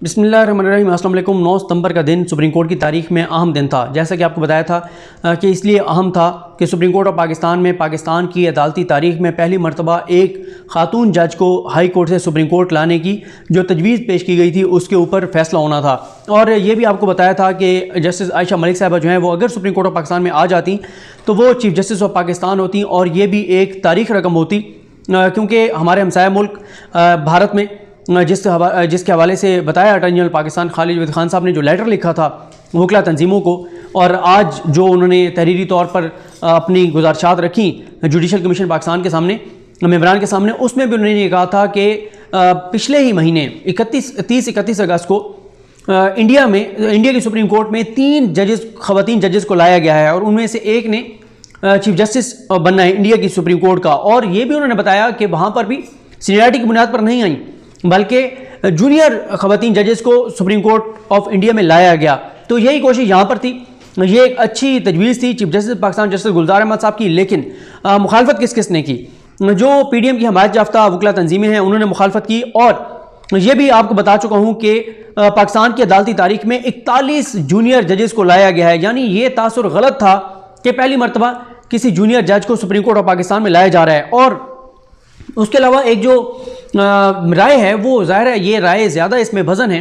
बिस्मिल्लाहिर्रहमानिर्रहीम। अस्सलाम वालेकुम। 9 सितंबर का दिन सुप्रीम कोर्ट की तारीख में अहम दिन था। जैसा कि आपको बताया था कि इसलिए अहम था कि सुप्रीम कोर्ट ऑफ पाकिस्तान में पाकिस्तान की अदालती तारीख में पहली मरतबा एक खातून जज को हाई कोर्ट से सुप्रीम कोर्ट लाने की जो तजवीज़ पेश की गई थी उसके ऊपर फैसला होना था। और ये भी आपको बताया था कि जस्टिस आयशा मलिक साहबा जो हैं वो अगर सुप्रीम कोर्ट ऑफ पाकिस्तान में आ जाती तो वो चीफ़ जस्टिस ऑफ पाकिस्तान होती और ये भी एक तारीख रकम होती, क्योंकि हमारे हमसाया मुल्क भारत में जिसके हवाले से बताया अटॉर्नी जनरल पाकिस्तान खालिद जवेद खान साहब ने जो लेटर लिखा था वकला तंजीमों को, और आज जो उन्होंने तहरीरी तौर पर अपनी गुजारिशात रखी जुडिशल कमीशन पाकिस्तान के सामने, मेंबरान के सामने, उसमें भी उन्होंने ये कहा था कि पिछले ही महीने 31 अगस्त को इंडिया की सुप्रीम कोर्ट में 3 ख़वातीन जजेस को लाया गया है और उनमें से एक ने चीफ जस्टिस बनना है इंडिया की सुप्रीम कोर्ट का। और ये भी उन्होंने बताया कि वहाँ पर भी सीनियरिटी की बुनियाद पर नहीं आई बल्कि जूनियर ख़वातीन जजेस को सुप्रीम कोर्ट ऑफ इंडिया में लाया गया। तो यही कोशिश यहाँ पर थी। ये एक अच्छी तजवीज़ थी चीफ जस्टिस पाकिस्तान जस्टिस गुलजार अहमद साहब की, लेकिन मुखालफत किसने की? जो PDM की हमायत याफ्ता वकला तंजीमें हैं उन्होंने मुखालफत की। और ये भी आपको बता चुका हूँ कि पाकिस्तान की अदालती तारीख में 41 जूनियर जजेस को लाया गया है। यानी ये तासुर गलत था कि पहली मरतबा किसी जूनियर जज को सुप्रीम कोर्ट ऑफ पाकिस्तान में लाया जा रहा है। और उसके अलावा एक जो राय है वो ज़ाहिर है ये राय ज़्यादा इसमें वज़न है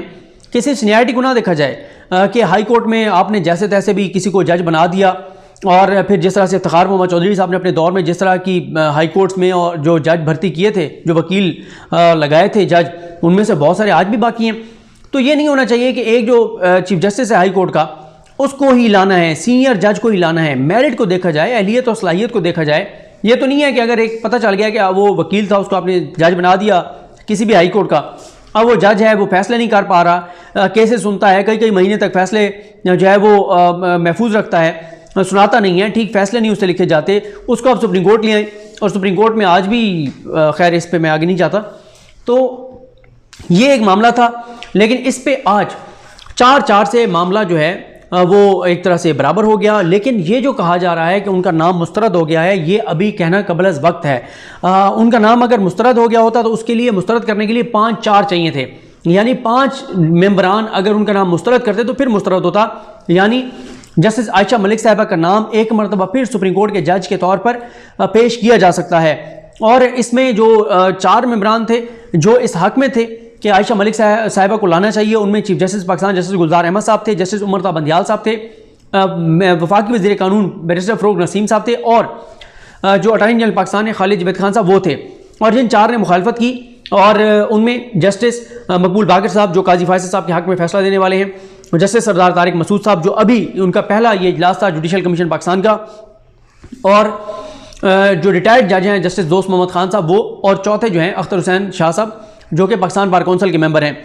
कि सिर्फ सीनियरिटी को ना देखा जाए कि हाई कोर्ट में आपने जैसे तैसे भी किसी को जज बना दिया, और फिर जिस तरह से इफ्तिखार मोहम्मद चौधरी साहब ने अपने दौर में जिस तरह की हाई कोर्ट्स में और जो जज भर्ती किए थे, जो वकील लगाए थे जज, उनमें से बहुत सारे आज भी बाकी हैं। तो ये नहीं होना चाहिए कि एक जो चीफ जस्टिस है हाई कोर्ट का उसको ही लाना है, सीनियर जज को ही लाना है। मेरिट को देखा जाए, अहलियत और सलाहियत को देखा जाए। ये तो नहीं है कि अगर एक पता चल गया कि वो वकील था उसको आपने जज बना दिया किसी भी हाई कोर्ट का, अब वो जज है वो फैसले नहीं कर पा रहा, केसेस सुनता है, कई महीने तक फैसले जो है वो महफूज रखता है, सुनाता नहीं है, ठीक फैसले नहीं उससे लिखे जाते, उसको आप सुप्रीम कोर्ट ले आए। और सुप्रीम कोर्ट में आज भी खैर इस पे मैं आगे नहीं जाता। तो ये एक मामला था, लेकिन इस पे आज 4-4 से मामला जो है वो एक तरह से बराबर हो गया। लेकिन ये जो कहा जा रहा है कि उनका नाम मुस्तरद हो गया है, ये अभी कहना कबल अज़ वक्त है। उनका नाम अगर मुस्तरद हो गया होता तो उसके लिए मुस्तरद करने के लिए 5-4 चाहिए थे, यानी 5 मेंबरान अगर उनका नाम मुस्तरद करते तो फिर मुस्तरद होता। यानी जस्टिस आयशा मलिक साहिबा का नाम एक मरतबा फिर सुप्रीम कोर्ट के जज के तौर पर पेश किया जा सकता है। और इसमें जो 4 मेंबरान थे जो इस हक में थे कि आयशा मलिक साहिबा को लाना चाहिए, उनमें चीफ जस्टिस पाकिस्तान जस्टिस गुलजार अहमद साहब थे, जस्टिस उमर ता बंदियाल साहब थे, वफाकी वज़ीर कानून बैरिस्टर फ़रोग़ नसीम साहब थे, और जो अटॉर्नी जनरल पाकिस्तान है खालिद जवेद खान साहब वो थे। और जिन 4 ने मुखालफत की, और उनमें जस्टिस मकबूल बाकर साहब जो काजी फैसल साहब के हक़ में फ़ैसला देने वाले हैं, जस्टिस सरदार तारिक मसूद साहब जो अभी उनका पहला ये इजलास था जुडिशल कमीशन पाकिस्तान का, और जो रिटायर्ड जज हैं जस्टिस दोस्त मोहम्मद खान साहब वो, और चौथे जो हैं अख्तर हुसैन शाह साहब जो कि पाकिस्तान बार कौंसिल के मेंबर हैं।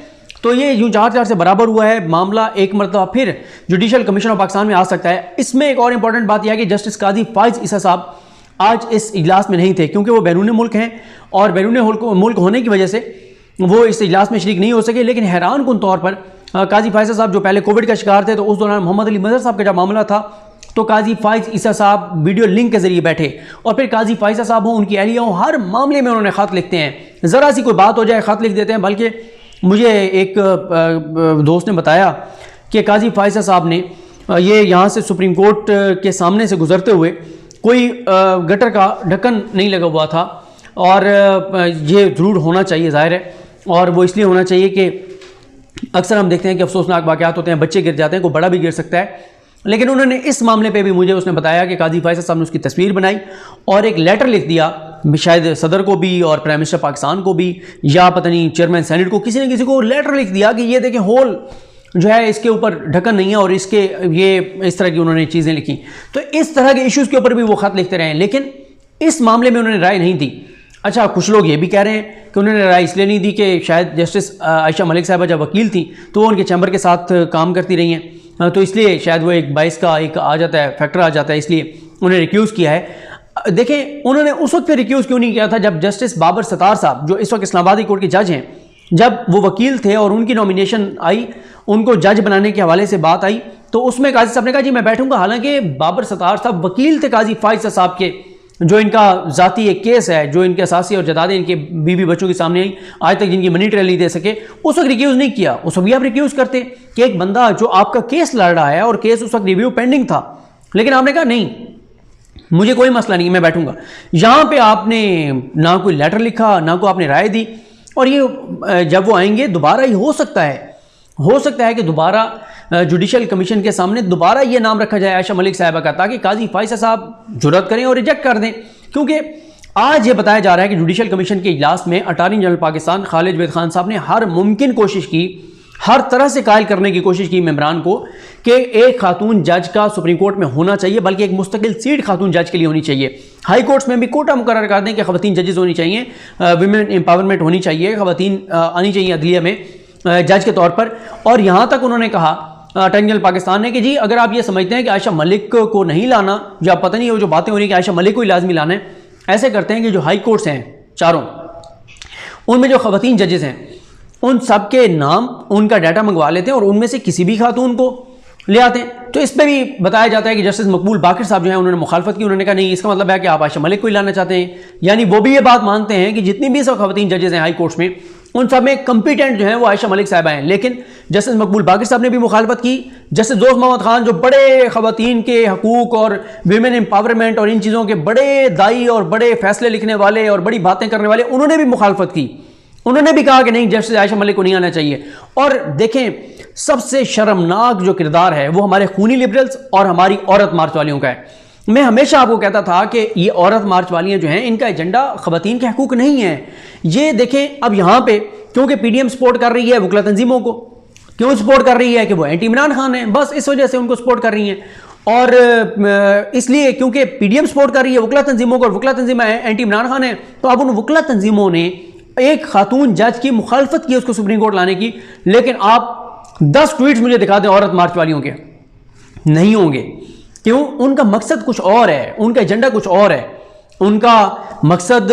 तो ये यूँ 4-4 से बराबर हुआ है। मामला एक मरतबा फिर जुडिशल कमीशन ऑफ पाकिस्तान में आ सकता है। इसमें एक और इंपॉर्टेंट बात यह है कि जस्टिस काजी फाइज ईसा साहब आज इस इजलास में नहीं थे, क्योंकि वो बैरून मुल्क हैं, और बैरून मुल्क होने की वजह से वो इस इजलास में शरीक नहीं हो सके। लेकिन हैरान कुन तौर पर काजी फाइज साहब जो पहले कोविड का शिकार थे, तो उस दौरान मोहम्मद अली मजहर साहब का जब मामला था तो काजी फाइज ईसा साहब वीडियो लिंक के जरिए बैठे, और फिर काजी फाइज साहब हों, उनकी अहलिया हों, हर मामले में उन्होंने ख़त लिखते हैं। ज़रा सी कोई बात हो जाए ख़त लिख देते हैं। बल्कि मुझे एक दोस्त ने बताया कि काजी फाइज साहब ने ये यहाँ से सुप्रीम कोर्ट के सामने से गुजरते हुए कोई गटर का ढक्कन नहीं लगा हुआ था, और ये ज़रूर होना चाहिए ज़ाहिर है, और वो इसलिए होना चाहिए कि अक्सर हम देखते हैं कि अफसोसनाक वाक़यात होते हैं, बच्चे गिर जाते हैं, कोई बड़ा भी गिर सकता है। लेकिन उन्होंने इस मामले पे भी मुझे उसने बताया कि काजी फैसल साहब ने उसकी तस्वीर बनाई और एक लेटर लिख दिया, शायद सदर को भी और प्राइम मिनिस्टर पाकिस्तान को भी, या पता नहीं चेयरमैन सेनेट को, किसी ने किसी को लेटर लिख दिया कि ये देखें होल जो है इसके ऊपर ढक्कन नहीं है, और इसके ये इस तरह की उन्होंने चीज़ें लिखी। तो इस तरह के इश्यूज़ के ऊपर भी वो ख़त लिखते रहे, लेकिन इस मामले में उन्होंने राय नहीं दी। अच्छा, कुछ लोग ये भी कह रहे हैं कि उन्होंने राय इसलिए नहीं दी कि शायद जस्टिस आयशा मलिक साहिबा जब वकील थी तो वो उनके चैम्बर के साथ काम करती रही हैं, तो इसलिए शायद वो एक बाइस का एक आ जाता है, फैक्टर आ जाता है, इसलिए उन्हें रिक्यूज़ किया है। देखें, उन्होंने उस वक्त फिर रिक्यूज़ क्यों नहीं किया था जब जस्टिस बाबर सत्तार साहब जो इस वक्त इस्लामाबाद कोर्ट के जज हैं, जब वो वकील थे और उनकी नॉमिनेशन आई, उनको जज बनाने के हवाले से बात आई, तो उसमें काजी साहब ने कहा जी मैं बैठूंगा। हालांकि बाबर सत्तार साहब वकील थे काजी फाइज साहब के, जो इनका ज़ाती एक केस है, जो इनके असासी और जदादें इनके बीवी बच्चों के सामने आई, आज तक जिनकी मनी ट्रेल नहीं दे सके, उस वक्त रिक्यूज़ नहीं किया। उस वक्त भी आप रिक्यूज़ करते कि एक बंदा जो आपका केस लड़ रहा है और केस उस वक्त रिव्यू पेंडिंग था, लेकिन आपने कहा नहीं, मुझे कोई मसला नहीं, मैं बैठूंगा। यहाँ पे आपने ना कोई लेटर लिखा, ना कोई आपने राय दी, और ये जब वो आएंगे दोबारा ही हो सकता है कि दोबारा जुडिशल कमीशन के सामने दोबारा ये नाम रखा जाए आयशा मलिक साहिबा का, ताकि काजी फाइसा साहब जुर्रत करें और रिजेक्ट कर दें। क्योंकि आज ये बताया जा रहा है कि जुडिशल कमीशन के इजलास में अटॉर्नी जनरल पाकिस्तान खालिद जवेद खान साहब ने हर मुमकिन कोशिश की, हर तरह से कायल करने की कोशिश की मेंबरान को कि एक खातून जज का सुप्रीम कोर्ट में होना चाहिए, बल्कि एक मुस्तकिल सीट खातून जज के लिए होनी चाहिए। हाई कोर्ट्स में भी कोटा मुकर्रर कर दें कि खवातीन जजेस होनी चाहिए, विमेन एम्पावरमेंट होनी चाहिए, खवातीन आनी चाहिए अदलिया में जज के तौर पर। और यहाँ तक उन्होंने कहा अटॉर्नी जनरल पाकिस्तान ने कि जी अगर आप ये समझते हैं कि आयशा मलिक को नहीं लाना, या पता नहीं वो जो बातें हो रही हैं कि आयशा मलिक को ही लाजमी लाना है, ऐसे करते हैं कि जो हाई कोर्ट्स हैं चारों, उनमें जो खवातीन जजेस हैं उन सब के नाम, उनका डाटा मंगवा लेते हैं और उनमें से किसी भी खातून को ले आते हैं। तो इस पर भी बताया जाता है कि जस्टिस मकबूल बाकिर साहब जो है उन्होंने मुखालफत की। उन्होंने कहा नहीं, इसका मतलब है कि आप आयशा मलिक को ही लाना चाहते हैं। यानी वो भी ये बात मानते हैं कि जितनी भी सब खवातीन जजेस हैं हाई कोर्ट्स में, उन सब में कंपिटेंट जो है वो आयशा मलिक साहबा हैं। लेकिन जस्टिस मकबूल बाकिर साहब ने भी मुखालफत की। जस्टिस दोस्त मोहम्मद खान जो बड़े खवातीन के हकूक और वीमेन एम्पावरमेंट और इन चीज़ों के बड़े दाई और बड़े फैसले लिखने वाले और बड़ी बातें करने वाले, उन्होंने भी मुखालफत की। उन्होंने भी कहा कि नहीं, जस्टिस आयशा मलिक को नहीं आना चाहिए। और देखें, सबसे शर्मनाक जो किरदार है वो हमारे खूनी लिबरल्स और हमारी औरत मार्च वालियों का है। मैं हमेशा आपको कहता था कि ये औरत मार्च वालियाँ जो हैं, इनका एजेंडा खवातीन के हकूक नहीं है। ये देखें, अब यहाँ पे क्योंकि पीडीएम सपोर्ट कर रही है वकला तंजीमों को, क्यों सपोर्ट कर रही है कि वो एंटी इमरान खान है, बस इस वजह से उनको सपोर्ट कर रही हैं। और इसलिए क्योंकि पीडीएम सपोर्ट कर रही है वकला तंजीमों को और वकला तंजीमें एंटी इमरान खान है, तो अब उन वकला तंजीमों ने एक खातून जज की मुखालफत की उसको सुप्रीम कोर्ट लाने की। लेकिन आप 10 ट्वीट्स मुझे दिखा दें औरत मार्च वालियों के, नहीं होंगे। क्यों? उनका मकसद कुछ और है, उनका एजेंडा कुछ और है। उनका मकसद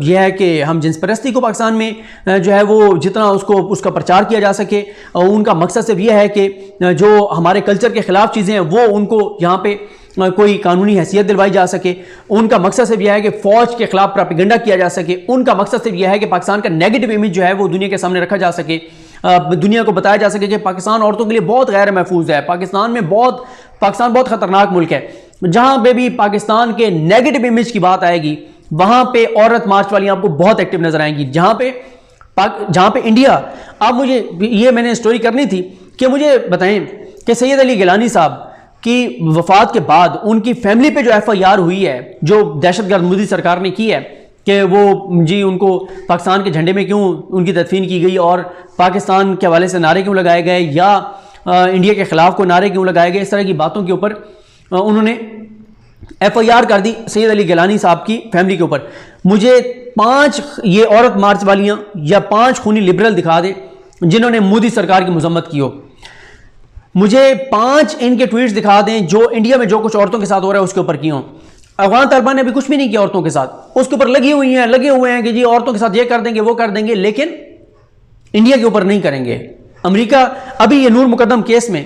यह है कि हम जिन्स परस्ती को पाकिस्तान में जो है वो जितना उसका प्रचार किया जा सके, और उनका मकसद सिर्फ यह है कि जो हमारे कल्चर के ख़िलाफ़ चीज़ें हैं वो उनको यहाँ पे कोई कानूनी हैसियत दिलवाई जा सके। उनका मकसद सिर्फ यह है कि फ़ौज के ख़िलाफ़ प्रोपेगेंडा किया जा सके। उनका मकसद सिर्फ यह है कि पाकिस्तान का नेगेटिव इमेज जो है वो दुनिया के सामने रखा जा सके, दुनिया को बताया जा सके कि पाकिस्तान औरतों के लिए बहुत गैर महफूज है, पाकिस्तान बहुत ख़तरनाक मुल्क है। जहाँ पे भी पाकिस्तान के नेगेटिव इमेज की बात आएगी, वहाँ पे औरत मार्च वाली आपको बहुत एक्टिव नजर आएंगी। जहाँ पे इंडिया, अब मुझे ये मैंने स्टोरी करनी थी कि मुझे बताएं कि सैयद अली गिलानी साहब की वफात के बाद उनकी फैमिली पे जो FIR हुई है, जो दहशतगर्द मोदी सरकार ने की है कि वो जी उनको पाकिस्तान के झंडे में क्यों उनकी तदफीन की गई और पाकिस्तान के हवाले से नारे क्यों लगाए गए या इंडिया के ख़िलाफ़ को नारे क्यों लगाए गए, इस तरह की बातों के ऊपर उन्होंने FIR कर दी सैयद अली गिलानी साहब की फैमिली के ऊपर। मुझे 5 ये औरत मार्च वालियाँ या 5 खूनी लिबरल दिखा दें जिन्होंने मोदी सरकार की मजम्मत की हो। मुझे 5 इनके ट्वीट्स दिखा दें जो इंडिया में जो कुछ औरतों के साथ हो रहा है उसके ऊपर किए हों। अफगान तालिबान ने भी कुछ भी नहीं किया औरतों के साथ, उसके ऊपर लगे हुए हैं कि जी औरतों के साथ ये कर देंगे वो कर देंगे, लेकिन इंडिया के ऊपर नहीं करेंगे। अमेरिका अभी ये नूर मुकद्दम केस में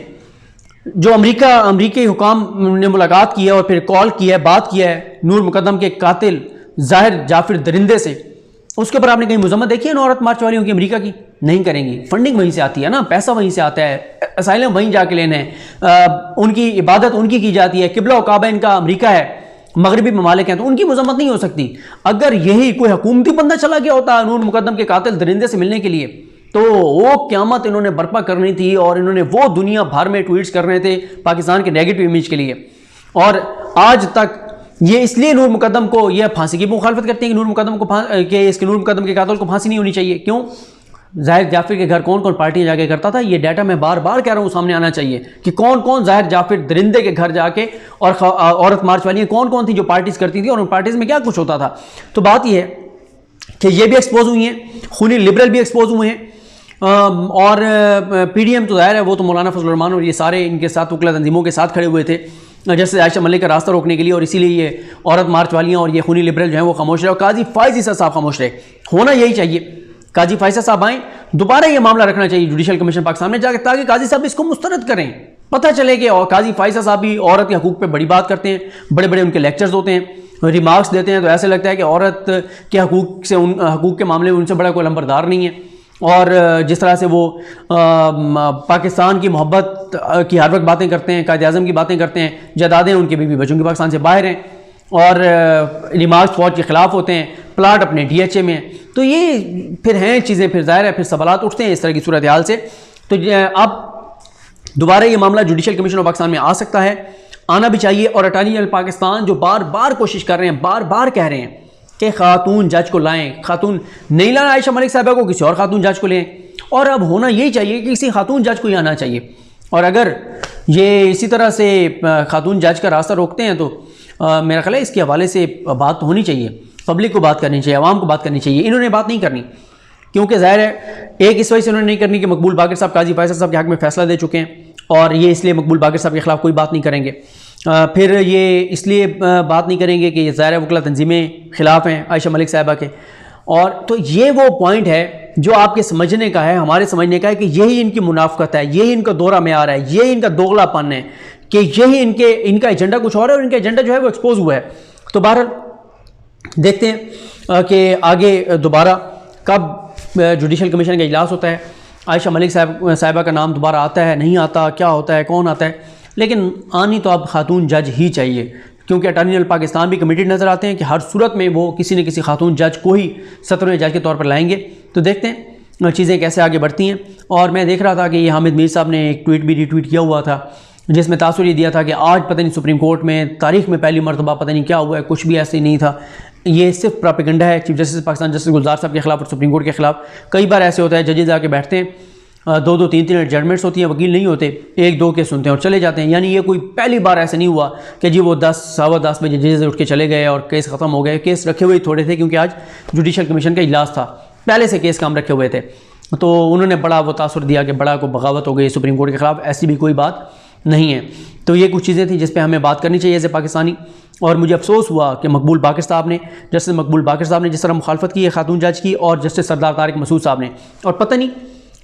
जो अमेरिकी हुकाम ने मुलाकात की है और फिर कॉल किया है, बात किया है नूर मुकद्दम के कातिल जाहिर जाफिर दरिंदे से, उसके ऊपर आपने कहीं मुजम्मत देखी है ना औरत मार्च वालियों की? अमेरिका की नहीं करेंगी। फंडिंग वहीं से आती है ना, पैसा वहीं से आता है, असाइलम वहीं जाके लेने हैं, उनकी इबादत उनकी की जाती है, किबला और काबा इनका अमेरिका है, मगरबी ममालिक हैं, तो उनकी मजम्मत नहीं हो सकती। अगर यही कोई हुकूमती बंदा चला गया होता नूर मुकद्दम के कातिल दरिंदे से मिलने के लिए, तो वो क़यामत इन्होंने बर्पा करनी थी और इन्होंने वो दुनिया भर में ट्वीट्स करने थे पाकिस्तान के नेगेटिव इमेज के लिए। और आज तक ये इसलिए नूर मुकद्दम को ये फांसी की मुखालफत करते हैं कि नूर मुकद्दम के कातिल को फांसी नहीं होनी चाहिए। क्यों? जाहिर जाफिर के घर कौन कौन पार्टियां जाके करता था, ये डाटा मैं बार बार कह रहा हूँ सामने आना चाहिए कि कौन कौन जाहिर जाफिर दरिंदे के घर जाके और औरत मार्च वाली कौन कौन थी जो पार्टीज करती थी और उन पार्टीज में क्या कुछ होता था। तो बात यह है कि ये भी एक्सपोज हुई हैं, खूनी लिबरल भी एक्सपोज हुए हैं, और PDM तो जाहिर है वो तो मौलाना फजल रहमान और ये सारे इनके साथ वकला तंजीमों के साथ खड़े हुए थे जैसे आयशा मलिक का रास्ता रोकने के लिए, और इसीलिए ये औरत मार्च वालियाँ और ये खूनी लिबरल जो हैं वो खामोश रहे और काजी फायज़ साहब खामोश रहे। होना यही चाहिए, काजी फायज़ साहब आएँ, दोबारा ये मामला रखना चाहिए जुडिशल कमीशन पाकिस्तान में जाकर, ताकि काजी साहब इसको मुस्तरद करें। पता चले कि काजी फायज़ साहब भी औरत के हकूक़ पे बड़ी बात करते हैं, बड़े बड़े उनके लेक्चर्स होते हैं, रिमार्क्स देते हैं तो ऐसे लगता है कि औरत के हकूक़ से हकूक़ के मामले में उनसे बड़ा कोई लंबरदार नहीं है। और जिस तरह से वो पाकिस्तान की मोहब्बत की हर वक्त बातें करते हैं, कायद आज़म की बातें करते हैं, जायदादें उनके बीवी बच्चों की पाकिस्तान से बाहर हैं और रिमार्क्स फ़ौज के ख़िलाफ़ होते हैं, प्लाट अपने DHA में हैं। तो ये फिर हैं चीज़ें, फिर ज़ाहिर है फिर सवालात उठते हैं इस तरह की सूरत हाल से। तो अब दोबारा ये मामला जुडिशल कमीशन ऑफ पाकिस्तान में आ सकता है, आना भी चाहिए। और अटॉर्नी जनरल पाकिस्तान जो बार बार कोशिश कर रहे हैं, बार बार कह रहे हैं कि खातून जज को लाएं, खातून नहीं लाना आयशा मलिक साहबा को, किसी और खातून जज को लें। और अब होना यही चाहिए कि किसी खातून जज को ही आना चाहिए। और अगर ये इसी तरह से खातून जज का रास्ता रोकते हैं तो मेरा ख्याल है इसके हवाले से बात होनी चाहिए, पब्लिक को बात करनी चाहिए, आवाम को बात करनी चाहिए। इन्होंने बात नहीं करनी, क्योंकि ज़ाहिर है एक इस वजह से उन्होंने नहीं करनी कि मकबूल बाकर साहब काजी फैसल साहब के हक़ में फ़ैसला दे चुके हैं और ये इसलिए मकबूल बाकर साहब के ख़िलाफ़ कोई बात नहीं करेंगे। फिर ये इसलिए बात नहीं करेंगे कि ये ज़ाहिर है वकला तंजीमें ख़िलाफ़ हैं आयशा मलिक साहिबा के। और तो ये वो पॉइंट है जो आपके समझने का है, हमारे समझने का है कि यही इनकी मुनाफ़क़त है, यही इनका दौरा में आ रहा है, यही इनका दोगलापन है कि यही इनका एजेंडा कुछ और है और इनका एजेंडा जो है वो एक्सपोज हुआ है। तो बहरहाल देखते हैं कि आगे दोबारा कब जुडिशल कमीशन का इजलास होता है, आयशा मलिक साहिबा का नाम दोबारा आता है, नहीं आता, क्या होता है, कौन आता है। लेकिन आनी तो अब खातून जज ही चाहिए, क्योंकि अटॉर्नी जनरल पाकिस्तान भी कमिटेड नज़र आते हैं कि हर सूरत में वो किसी न किसी खातून जज को ही 17वें जज के तौर पर लाएंगे। तो देखते हैं चीज़ें कैसे आगे बढ़ती हैं। और मैं देख रहा था कि ये हामिद मीर साहब ने एक ट्वीट भी रीट्वीट किया हुआ था जिसमें तासुर ये दिया था कि आज पता नहीं सुप्रीम कोर्ट में तारीख में पहली मरतबा पता नहीं क्या हुआ है, कुछ भी ऐसे नहीं था, ये सिर्फ प्रोपेगेंडा है चीफ जस्टिस पाकिस्तान जस्टिस गुलजार साहब के खिलाफ और सुप्रीम कोर्ट के खिलाफ। कई बार ऐसे होता है जजेज आके बैठते हैं, 2-2 3-3 जजमेंट्स होती हैं, वकील नहीं होते, 1-2 के सुनते हैं और चले जाते हैं। यानी ये कोई पहली बार ऐसे नहीं हुआ कि जी वो 10 सवा 10 बजे जजेज उठ के चले गए और केस ख़त्म हो गए। केस रखे हुए थोड़े थे क्योंकि आज जुडिशल कमीशन का इजलास था, पहले से केस काम रखे हुए थे। तो उन्होंने बड़ा वो तासुर दिया कि बड़ा को बगावत हो गई सुप्रीम कोर्ट के खिलाफ, ऐसी भी कोई बात नहीं है। तो ये कुछ चीज़ें थी जिस पे हमें बात करनी चाहिए एज ए पाकिस्तानी। और मुझे अफसोस हुआ कि मकबूल बाकर साहब ने, जस्टिस मकबूल बाकर साहब ने जिस तरह मुखालफत की है खातून जज की, और जस्टिस सरदार तारिक मसूद साहब ने, और पता नहीं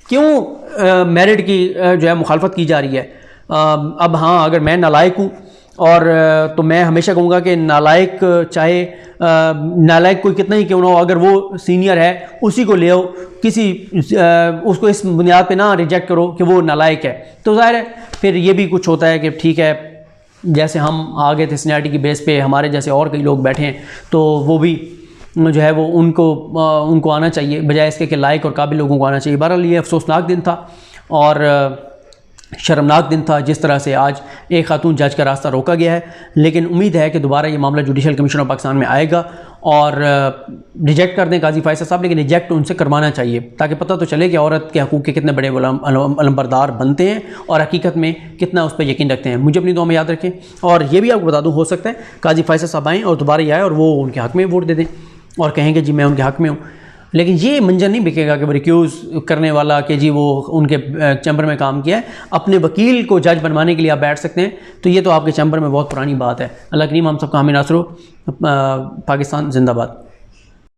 क्यों मेरिट की जो है मुखालफत की जा रही है। अब हाँ, अगर मैं नालायक हूँ और तो मैं हमेशा कहूँगा कि नालायक चाहे नालायक कोई कितना ही क्यों ना हो, अगर वो सीनियर है उसी को ले आओ, किसी उसको इस बुनियाद पे ना रिजेक्ट करो कि वो नालायक है। तो ज़ाहिर है फिर ये भी कुछ होता है कि ठीक है, जैसे हम आ गए थे सीनियरिटी की बेस पे, हमारे जैसे और कई लोग बैठे हैं तो वो भी जो है वो उनको आना चाहिए, बजाय इसके कि लायक और काबिल लोगों को आना चाहिए। बहरहाल ये अफसोसनाक दिन था और शर्मनाक दिन था जिस तरह से आज एक खातून जज का रास्ता रोका गया है। लेकिन उम्मीद है कि दोबारा ये मामला जुडिशल कमीशन ऑफ पाकिस्तान में आएगा और रिजेक्ट कर दें काजी फैसल साहब, लेकिन रिजेक्ट उनसे करवाना चाहिए ताकि पता तो चले कि औरत के हकूक़ के कितने बड़े अलंबरदार बनते हैं और हकीकत में कितना उस पर यकीन रखते हैं। मुझे अपनी दुआ में याद रखें। और ये भी आपको बता दूँ, हो सकता है काजी फैसल साहब आएँ और दोबारा ये आए और वो उनके हक़ में वोट दे दें और कहेंगे जी मैं उनके हक़ में हूँ। लेकिन ये मंजर नहीं बिकेगा कि वो रिक्यूज़ करने वाला कि जी वो उनके चैम्बर में काम किया है, अपने वकील को जज बनवाने के लिए आप बैठ सकते हैं। तो ये तो आपके चैम्बर में बहुत पुरानी बात है। अल्लाह करीम हम सबका हामी नासर हो। पाकिस्तान जिंदाबाद।